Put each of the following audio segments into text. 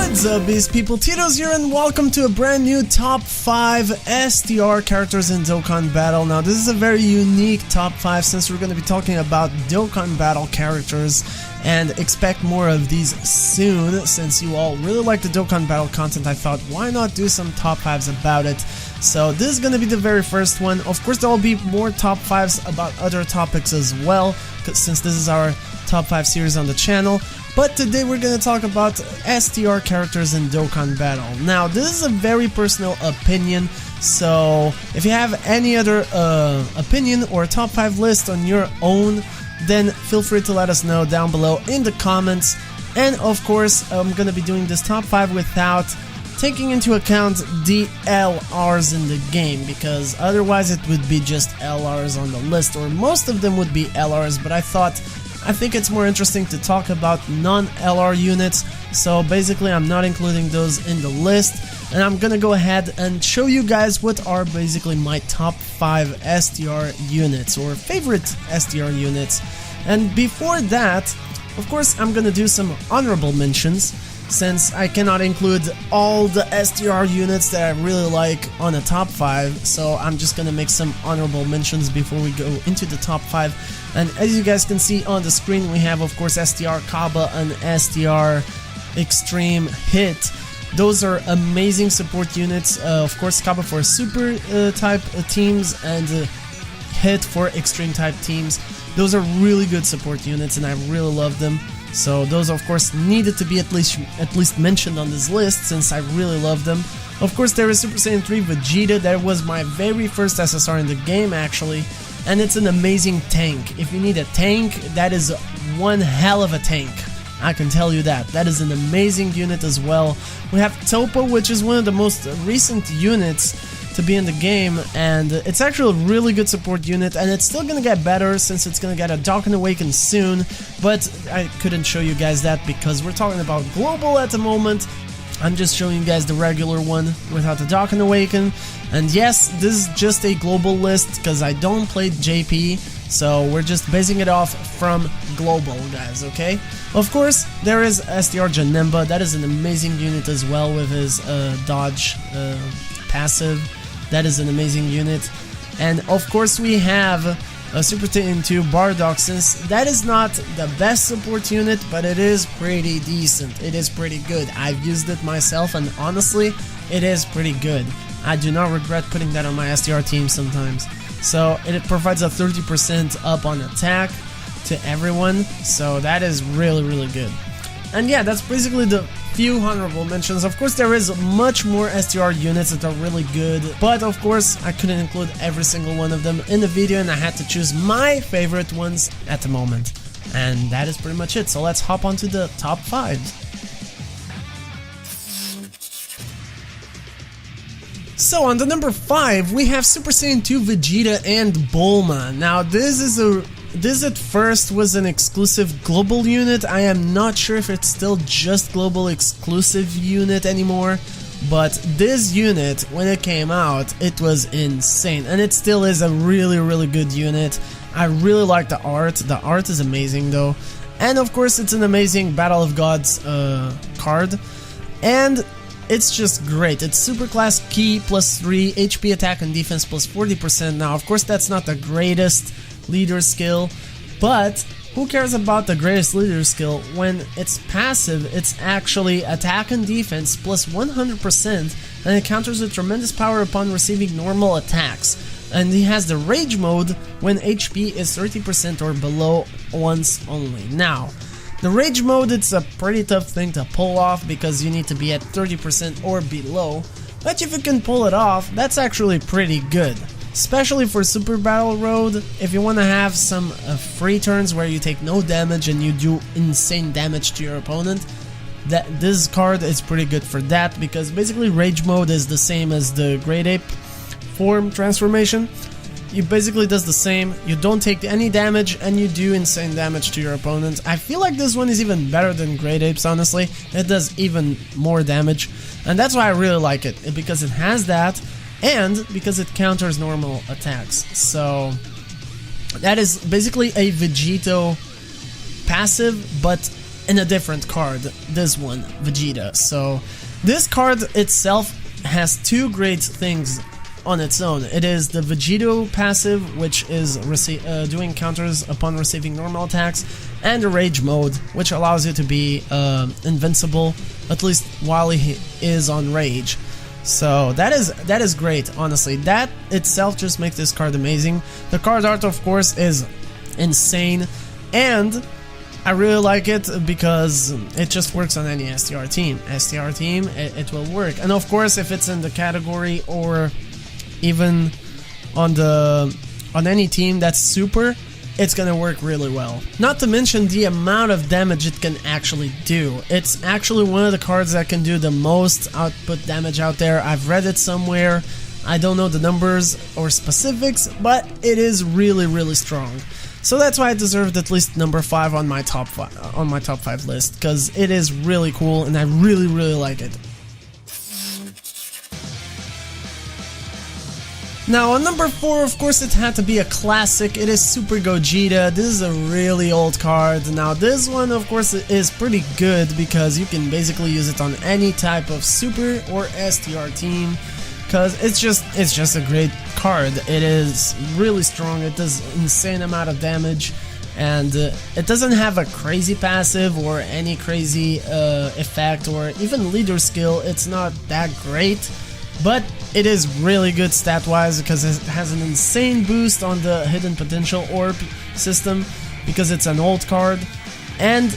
What's up, these people? Titos here, and welcome to a brand new top 5 STR characters in Dokkan Battle. Now, this is a very unique top 5 since we're going to be talking about Dokkan Battle characters, and expect more of these soon. Since you all really like the Dokkan Battle content, I thought, why not do some top 5s about it? So this is going to be the very first one. Of course, there will be more top 5s about other topics as well, since this is our top 5 series on the channel. But today we're going to talk about STR characters in Dokkan Battle. Now, this is a very personal opinion, so if you have any other opinion or top 5 list on your own, then feel free to let us know down below in the comments. And of course, I'm going to be doing this top 5 without taking into account the LRs in the game, because otherwise it would be just LRs on the list, or most of them would be LRs, but I think it's more interesting to talk about non-LR units, so basically I'm not including those in the list, and I'm gonna go ahead and show you guys what are basically my top 5 STR units, or favorite STR units. And before that, of course, I'm gonna do some honorable mentions, since I cannot include all the STR units that I really like on a top 5, so I'm just gonna make some honorable mentions before we go into the top 5. And as you guys can see on the screen, we have, of course, STR Kaba and STR Extreme Hit. Those are amazing support units. Of course, Kaba for super type teams, and Hit for extreme type teams. Those are really good support units, and I really love them. So those, of course, needed to be at least mentioned on this list, since I really love them. Of course, there is Super Saiyan 3 Vegeta. That was my very first SSR in the game, actually, and it's an amazing tank. If you need a tank, that is one hell of a tank, I can tell you that. That is an amazing unit as well. We have Topo, which is one of the most recent units to be in the game, and it's actually a really good support unit, and it's still gonna get better since it's gonna get a Dokkan Awaken soon, but I couldn't show you guys that because we're talking about global at the moment. I'm just showing you guys the regular one without the Dokkan Awaken, and yes, this is just a global list because I don't play JP, so we're just basing it off from global, guys, okay? Of course, there is STR Janemba. That is an amazing unit as well with his dodge passive. That is an amazing unit. And of course we have a Super Saiyan 2 Bardock, since that is not the best support unit, but it is pretty decent. It is pretty good. I've used it myself, and honestly, it is pretty good. I do not regret putting that on my STR team sometimes. So it provides a 30% up on attack to everyone, so that is really, really good. And yeah, that's basically the few honorable mentions. Of course, there is much more STR units that are really good, but of course, I couldn't include every single one of them in the video, and I had to choose my favorite ones at the moment. And that is pretty much it, so let's hop onto the top 5. So on the number 5, we have Super Saiyan 2 Vegeta and Bulma. Now this at first was an exclusive global unit. I am not sure if it's still just global exclusive unit anymore, but this unit, when it came out, it was insane, and it still is a really, really good unit. I really like the art. The art is amazing though, and of course it's an amazing Battle of Gods card, and it's just great. It's super class key plus 3, HP attack and defense plus 40%. Now, of course, that's not the greatest leader skill, but who cares about the greatest leader skill when it's passive? It's actually attack and defense plus 100%, and it counters with tremendous power upon receiving normal attacks. And he has the rage mode when HP is 30% or below once only. Now, the rage mode, it's a pretty tough thing to pull off because you need to be at 30% or below, but if you can pull it off, that's actually pretty good. Especially for Super Battle Road, if you want to have some free turns where you take no damage and you do insane damage to your opponent, this card is pretty good for that, because basically Rage Mode is the same as the Great Ape form transformation. You basically does the same, you don't take any damage and you do insane damage to your opponent. I feel like this one is even better than Great Apes, honestly. It does even more damage, and that's why I really like it, because it has that, and because it counters normal attacks. So that is basically a Vegeta passive, but in a different card, this one, Vegeta. So this card itself has two great things on its own. It is the Vegeta passive, which is doing counters upon receiving normal attacks, and the Rage mode, which allows you to be invincible, at least while he is on Rage. So that is great, honestly. That itself just makes this card amazing. The card art, of course, is insane, and I really like it because it just works on any STR team. It will work. And of course, if it's in the category or even on any team that's super, it's gonna work really well. Not to mention the amount of damage it can actually do. It's actually one of the cards that can do the most output damage out there. I've read it somewhere. I don't know the numbers or specifics, but it is really, really strong. So that's why it deserved at least number 5 on my top 5 list, because it is really cool and I really, really like it. Now on number 4, of course, it had to be a classic. It is Super Gogeta. This is a really old card. Now this one, of course, is pretty good because you can basically use it on any type of Super or STR team, because it's just a great card. It is really strong. It does insane amount of damage, and it doesn't have a crazy passive or any crazy effect or even leader skill. It's not that great, but it is really good stat-wise because it has an insane boost on the hidden potential orb system because it's an old card. And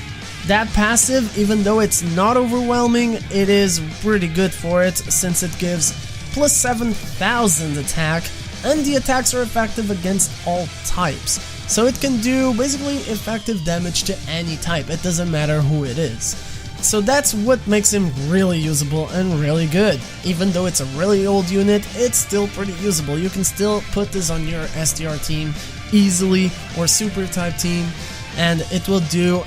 that passive, even though it's not overwhelming, it is pretty good for it since it gives plus 7,000 attack, and the attacks are effective against all types. So it can do basically effective damage to any type, it doesn't matter who it is. So that's what makes him really usable and really good. Even though it's a really old unit, it's still pretty usable. You can still put this on your STR team easily or super type team, and it will do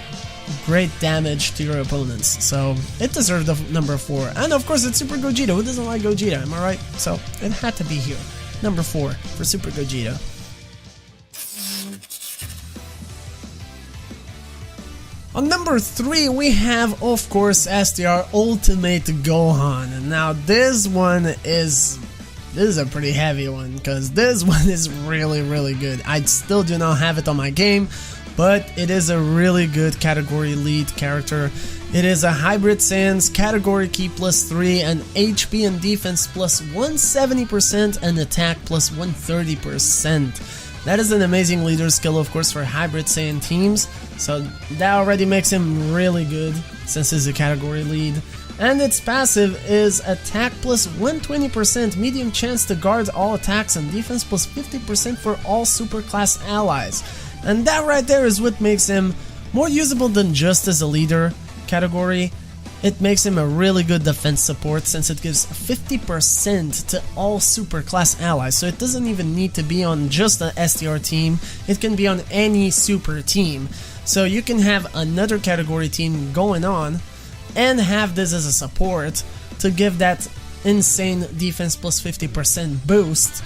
great damage to your opponents. So it deserved the number 4. And of course it's Super Gogeta. Who doesn't like Gogeta, am I right? So it had to be here. Number 4 for Super Gogeta. On number 3, we have, of course, STR Ultimate Gohan. And now this one is a pretty heavy one, because this one is really, really good. I still do not have it on my game, but it is a really good category lead character. It is a Hybrid Saiyans, category key plus 3, and HP and defense plus 170% and attack plus 130%. That is an amazing leader skill, of course, for Hybrid Saiyan teams, so that already makes him really good since he's a category lead. And its passive is attack plus 120%, medium chance to guard all attacks, and defense plus 50% for all super class allies. And that right there is what makes him more usable than just as a leader category. It makes him a really good defense support since it gives 50% to all super class allies, so it doesn't even need to be on just an STR team, it can be on any super team. So you can have another category team going on and have this as a support to give that insane defense plus 50% boost,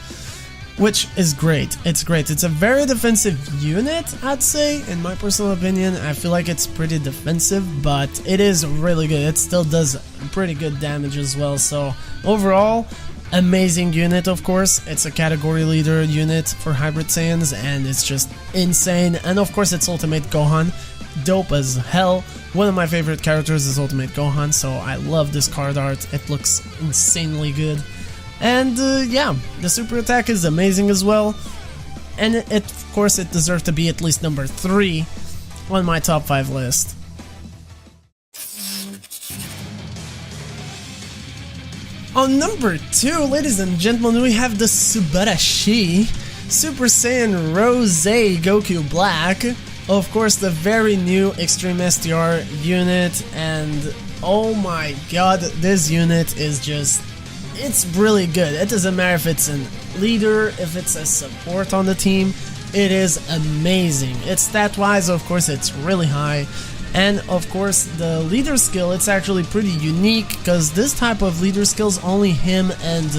which is great. It's great. It's a very defensive unit, I'd say, in my personal opinion. I feel like it's pretty defensive, but it is really good. It still does pretty good damage as well. So overall, amazing unit, of course. It's a category leader unit for Hybrid Saiyans, and it's just insane. And of course, it's Ultimate Gohan. Dope as hell. One of my favorite characters is Ultimate Gohan, so I love this card art. It looks insanely good. And yeah, the super attack is amazing as well, and of course it deserves to be at least number 3 on my top 5 list. On number 2, ladies and gentlemen, we have the Subarashi Super Saiyan Rose Goku Black. Of course, the very new Extreme STR unit, and oh my god, this unit is just... it's really good. It doesn't matter if it's a leader, if it's a support on the team, it is amazing. It's stat-wise, of course, it's really high. And of course, the leader skill, it's actually pretty unique, because this type of leader skills only him and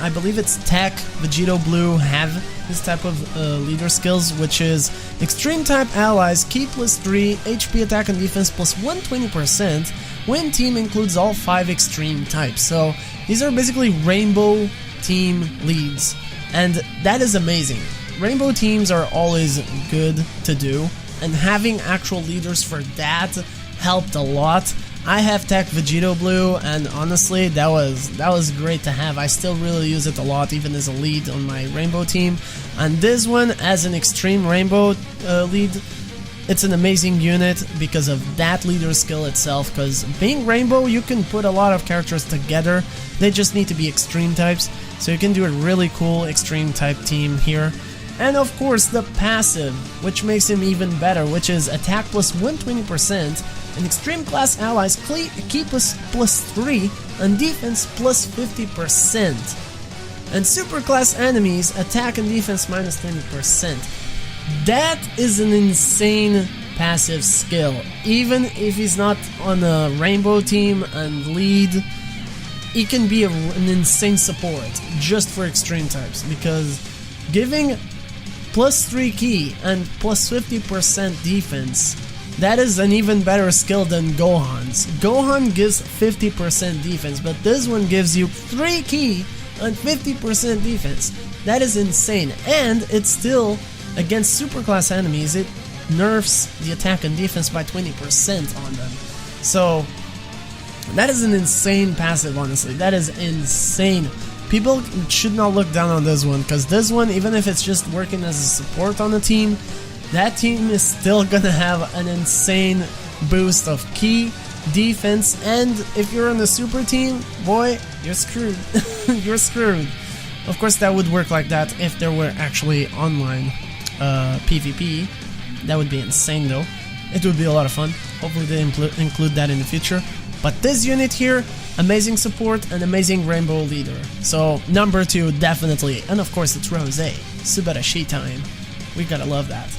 I believe it's Tech, Vegeta Blue have. this type of leader skills, which is Extreme Type Allies, Ki +3, HP attack and defense plus 120% when team includes all 5 extreme types. So these are basically rainbow team leads, and that is amazing. Rainbow teams are always good to do, and having actual leaders for that helped a lot. I have Tech Vegeta Blue, and honestly, that was great to have. I still really use it a lot, even as a lead on my Rainbow team. And this one, as an Extreme Rainbow lead, it's an amazing unit because of that leader skill itself, because being Rainbow, you can put a lot of characters together. They just need to be Extreme types, so you can do a really cool Extreme type team here. And of course, the passive, which makes him even better, which is attack plus 120%, and extreme class allies Ki +3, and defense plus 50%. And super class enemies attack and defense minus 20%. That is an insane passive skill. Even if he's not on a rainbow team and lead, he can be an insane support just for extreme types, because giving +3 Ki and plus 50% defense, that is an even better skill than Gohan's. Gohan gives 50% defense, but this one gives you 3 Ki and 50% defense. That is insane, and it's still, against superclass enemies, it nerfs the attack and defense by 20% on them. So that is an insane passive, honestly. That is insane. People should not look down on this one, because this one, even if it's just working as a support on the team, that team is still gonna have an insane boost of Ki, defense, and if you're on the super team, boy, you're screwed. You're screwed. Of course, that would work like that if there were actually online PvP. That would be insane though. It would be a lot of fun. Hopefully they include that in the future. But this unit here, amazing support and amazing rainbow leader. So number 2, definitely. And of course it's Rose. Subarashi time. We gotta love that.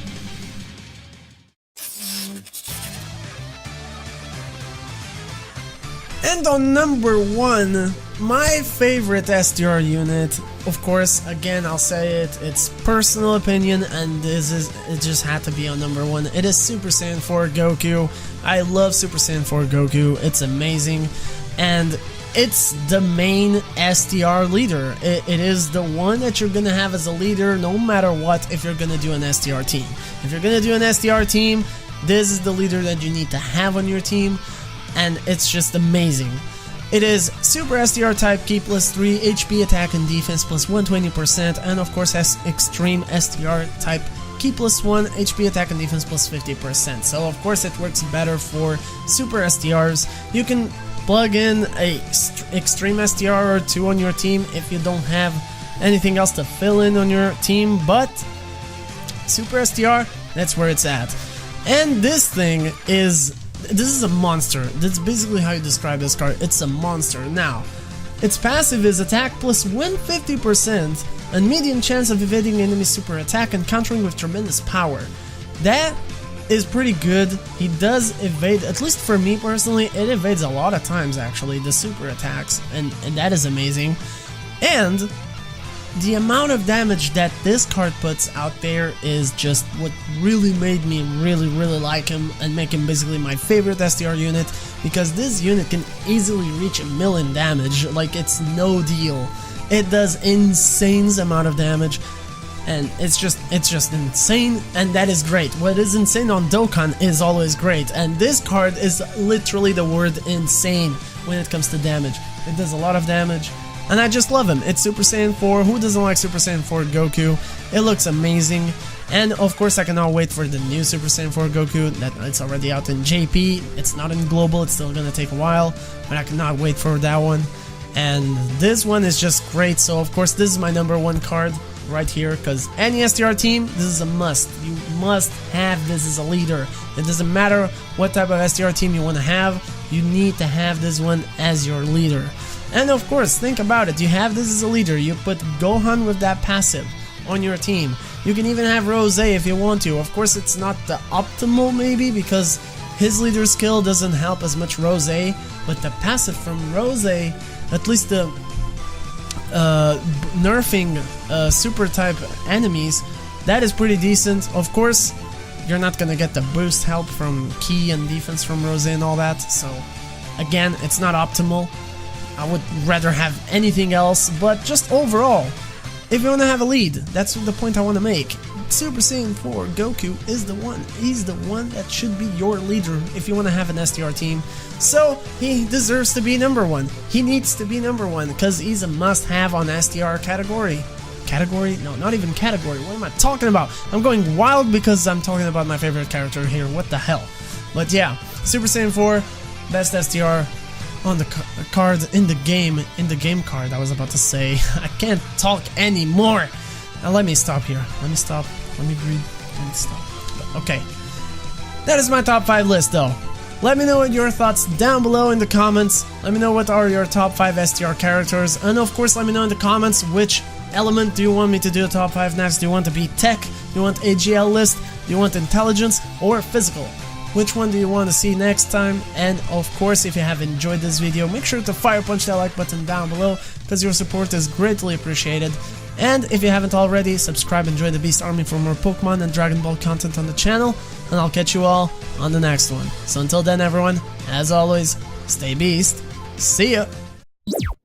And on number 1, my favorite STR unit, of course, again, I'll say it, it's personal opinion, and it just had to be on number 1. It is Super Saiyan 4 Goku. I love Super Saiyan 4 Goku. It's amazing, and it's the main STR leader. It is the one that you're gonna have as a leader no matter what if you're gonna do an STR team. If you're gonna do an STR team, this is the leader that you need to have on your team, and it's just amazing. It is Super STR Type Ki +3, HP attack and defense plus 120%, and of course has Extreme STR Type Ki +1, HP attack and defense plus 50%. So of course it works better for Super STRs. You can plug in a Extreme STR or 2 on your team if you don't have anything else to fill in on your team, but Super STR, that's where it's at. And this thing is... this is a monster. That's basically how you describe this card. It's a monster. Now, its passive is attack plus 150% and medium chance of evading enemy super attack and countering with tremendous power. That is pretty good. He does evade, at least for me personally, it evades a lot of times actually, the super attacks, and that is amazing. And the amount of damage that this card puts out there is just what really made me really like him and make him basically my favorite STR unit, because this unit can easily reach 1,000,000 damage, like it's no deal. It does insane amount of damage, and it's just insane, and that is great. What is insane on Dokkan is always great, and this card is literally the word insane when it comes to damage. It does a lot of damage, and I just love him. It's Super Saiyan 4. Who doesn't like Super Saiyan 4 Goku? It looks amazing. And of course I cannot wait for the new Super Saiyan 4 Goku. It's already out in JP. It's not in Global. It's still gonna take a while. But I cannot wait for that one. And this one is just great. So of course this is my number 1 card right here. Because any STR team, this is a must. You must have this as a leader. It doesn't matter what type of STR team you want to have. You need to have this one as your leader. And of course, think about it, you have this as a leader, you put Gohan with that passive on your team. You can even have Rose if you want to. Of course, it's not the optimal maybe, because his leader skill doesn't help as much Rose, but the passive from Rose, at least the nerfing super type enemies, that is pretty decent. Of course, you're not gonna get the boost help from Ki and defense from Rose and all that, so again, it's not optimal. I would rather have anything else, but just overall, if you want to have a lead, that's the point I want to make. Super Saiyan 4 Goku is the one. He's the one that should be your leader if you want to have an STR team. So he deserves to be #1. He needs to be #1 because he's a must-have on STR category. Category? No, not even category. What am I talking about? I'm going wild because I'm talking about my favorite character here. What the hell? But yeah, Super Saiyan 4, best STR on the card in the game card. I was about to say. I can't talk anymore. Now let me stop here. Let me stop. Let me breathe. Let me stop. Okay. That is my top 5 list though. Let me know what your thoughts down below in the comments. Let me know what are your top 5 STR characters. And of course, let me know in the comments which element do you want me to do a top 5 next. Do you want to be tech? Do you want AGL list? Do you want intelligence or physical? Which one do you want to see next time? And of course, if you have enjoyed this video, make sure to fire punch that like button down below because your support is greatly appreciated. And if you haven't already, subscribe and join the Beast Army for more Pokemon and Dragon Ball content on the channel, and I'll catch you all on the next one. So until then everyone, as always, stay beast, see ya!